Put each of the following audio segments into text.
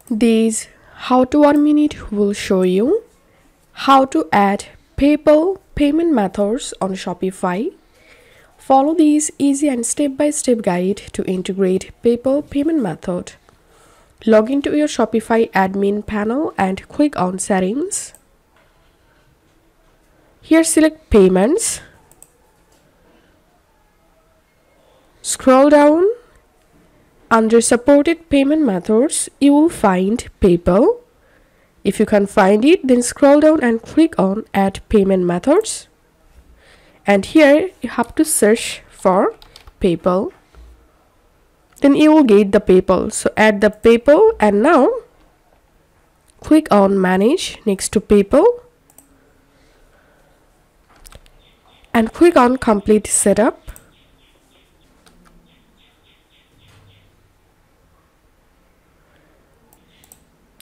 This how to 1 minute will show you how to add PayPal payment methods on Shopify. Follow these easy and step-by-step guide to integrate PayPal payment method. Log into your Shopify admin panel and click on Settings. Here select Payments. Scroll down. Under supported payment methods, you will find PayPal. If you can't find it, then scroll down and click on Add Payment Methods. And here you have to search for PayPal. Then you will get the PayPal. So add the PayPal and now click on Manage next to PayPal. And click on Complete Setup.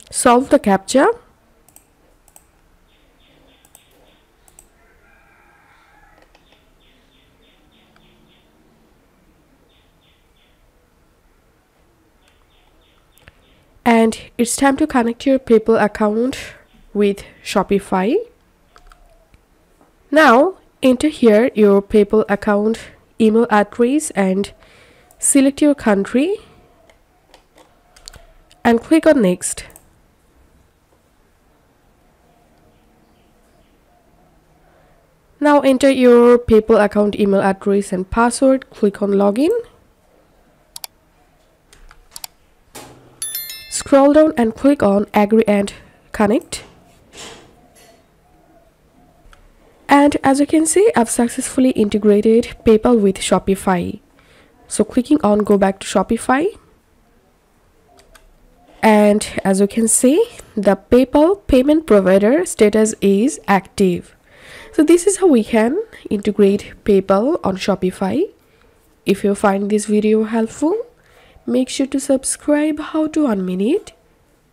Solve the CAPTCHA. And it's time to connect your PayPal account with Shopify. Now enter here your PayPal account email address and select your country and click on Next. Now enter your PayPal account email address and password. Click on Login. Scroll down and click on Agree and Connect. And as you can see, I've successfully integrated PayPal with Shopify. So clicking on Go back to Shopify. And as you can see, the PayPal payment provider status is active. So this is how we can integrate PayPal on Shopify. If you find this video helpful, make sure to subscribe How to 1 Minute.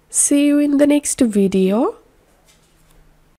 See you in the next video.